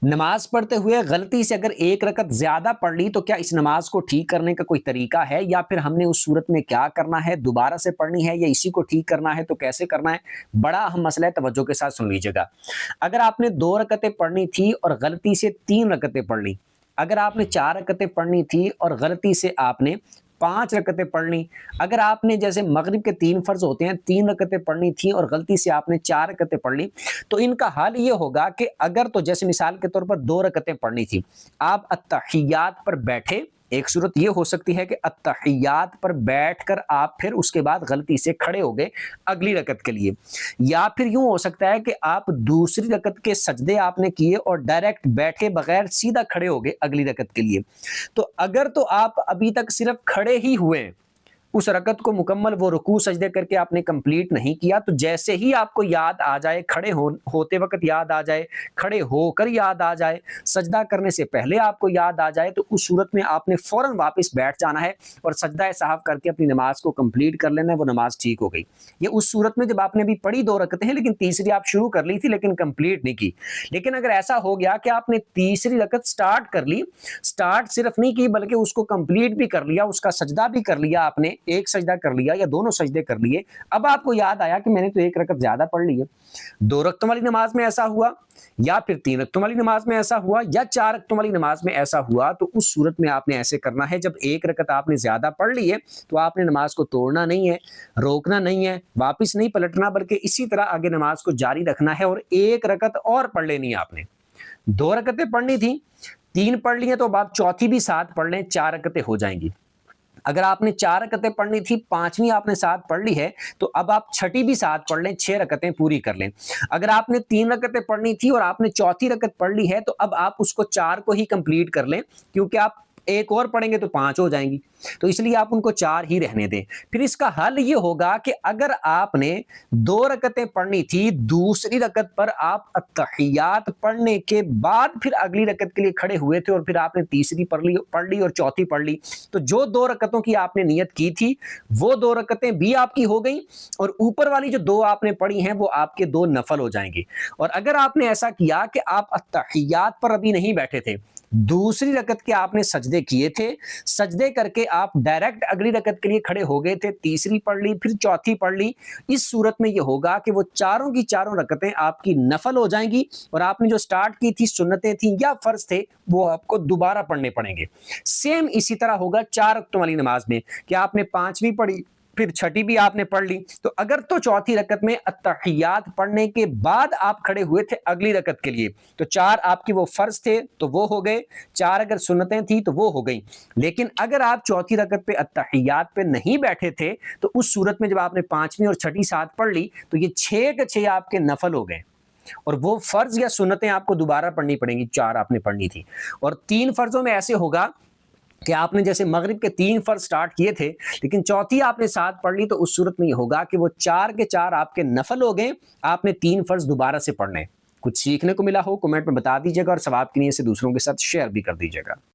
नमाज पढ़ते हुए गलती से अगर एक रकत ज्यादा पढ़ ली तो क्या इस नमाज को ठीक करने का कोई तरीका है, या फिर हमने उस सूरत में क्या करना है, दोबारा से पढ़नी है या इसी को ठीक करना है तो कैसे करना है? बड़ा अहम मसला है, तवज्जो के साथ सुन लीजिएगा। अगर आपने 2 रकतें पढ़नी थी और गलती से 3 रकतें पढ़ ली, अगर आपने 4 रकतें पढ़नी थी और गलती से आपने 5 रकतें पढ़ ली, अगर आपने जैसे मगरिब के 3 फर्ज होते हैं, 3 रकतें पढ़नी थी और गलती से आपने 4 रकतें पढ़ ली, तो इनका हल ये होगा कि अगर तो जैसे मिसाल के तौर पर 2 रकतें पढ़नी थी, आप अत्तहियात पर बैठे। एक सूरत ये हो सकती है कि अत्तहियात पर बैठकर आप फिर उसके बाद गलती से खड़े हो गए अगली रकत के लिए, या फिर यूं हो सकता है कि आप दूसरी रकत के सजदे आपने किए और डायरेक्ट बैठे बगैर सीधा खड़े हो गए अगली रकत के लिए। तो अगर तो आप अभी तक सिर्फ खड़े ही हुए, उस रकत को मुकम्मल वो रुकू सजदे करके आपने कंप्लीट नहीं किया, तो जैसे ही आपको याद आ जाए, होते वक्त याद आ जाए, खड़े होकर याद आ जाए, सजदा करने से पहले आपको याद आ जाए, तो उस सूरत में आपने फौरन वापस बैठ जाना है और सजदा साहब करके अपनी नमाज को कंप्लीट कर लेना है। वो नमाज ठीक हो गई। ये उस सूरत में जब आपने अभी पढ़ी 2 रकतें हैं लेकिन तीसरी आप शुरू कर ली थी लेकिन कंप्लीट नहीं की। लेकिन अगर ऐसा हो गया कि आपने तीसरी रकत स्टार्ट कर ली, स्टार्ट सिर्फ नहीं की बल्कि उसको कंप्लीट भी कर लिया, उसका सजदा भी कर लिया, आपने एक सजदा कर लिया या दोनों सजदे कर लिए, अब आपको याद आया कि मैंने तो 1 रकत ज्यादा पढ़ ली है। 2 रकतों वाली नमाज में ऐसा हुआ, या फिर 3 रकतों वाली नमाज में ऐसा हुआ, या 4 रकतों वाली नमाज में ऐसा हुआ, तो उस सूरत में आपने ऐसे करना है, जब 1 रकत आपने ज्यादा पढ़ ली है तो आपने नमाज को तोड़ना नहीं है, रोकना नहीं है, वापिस नहीं पलटना, बल्कि इसी तरह आगे नमाज को जारी रखना है और 1 रकत और पढ़ लेनी है आपने। 2 रकतें पढ़नी थी, 3 पढ़ ली है, तो अब आप चौथी भी साथ पढ़ लें, 4 रकतें हो जाएंगी। अगर आपने 4 रकतें पढ़नी थी, 5वीं आपने साथ पढ़ ली है, तो अब आप छठी भी साथ पढ़ लें, 6 रकतें पूरी कर लें। अगर आपने 3 रकतें पढ़नी थी और आपने चौथी रकत पढ़ ली है, तो अब आप उसको 4 को ही कंप्लीट कर लें, क्योंकि आप एक और पढ़ेंगे तो 5 हो जाएंगी, तो इसलिए आप उनको 4 ही रहने दें। फिर इसका हल ये होगा कि अगर आपने 2 रकतें पढ़नी थी, दूसरी रकत पर आप अत्तहियात पढ़ने के बाद फिर अगली रकत के लिए खड़े हुए थे और फिर आपने तीसरी पढ़ ली और चौथी पढ़ ली, तो जो 2 रकतों की आपने नियत की थी वो 2 रकतें भी आपकी हो गई और ऊपर वाली जो 2 आपने पढ़ी हैं वो आपके 2 नफल हो जाएंगे। और अगर आपने ऐसा किया कि आप अत्तहियात पर अभी नहीं बैठे थे, दूसरी रकत के आपने सजदे किए थे, सजदे करके आप डायरेक्ट अगली रकत के लिए खड़े हो गए थे, तीसरी पढ़ ली फिर चौथी पढ़ ली, इस सूरत में यह होगा कि वो चारों की चारों रकतें आपकी नफल हो जाएंगी और आपने जो स्टार्ट की थी, सुन्नतें थी या फर्ज थे, वो आपको दोबारा पढ़ने पड़ेंगे। सेम इसी तरह होगा 4 रकतों वाली नमाज में कि आपने 5वीं पढ़ी फिर छठी भी आपने पढ़ ली, तो अगर तो चौथी रकत में अत्तहियात पढ़ने के बाद आप खड़े हुए थे अगली रकत के लिए, तो 4 आपकी वो फर्ज थे तो वो हो गए, 4 अगर सुन्नतें थी तो वो हो गई। लेकिन अगर आप चौथी रकत पे अत्तहियात पे नहीं बैठे थे, तो उस सूरत में जब आपने 5वीं और छठी साथ पढ़ ली, तो ये 6 के 6 आपके नफल हो गए और वो फर्ज या सुन्नतें आपको दोबारा पढ़नी पड़ेंगी, 4 आपने पढ़नी थी। और 3 फर्जों में ऐसे होगा कि आपने जैसे मगरिब के 3 फर्ज स्टार्ट किए थे लेकिन चौथी आपने साथ पढ़ ली, तो उस सूरत में ये होगा कि वो 4 के 4 आपके नफल हो गए, आपने 3 फर्ज दोबारा से पढ़ने। कुछ सीखने को मिला हो कमेंट में बता दीजिएगा और सवाब की नीयत से दूसरों के साथ शेयर भी कर दीजिएगा।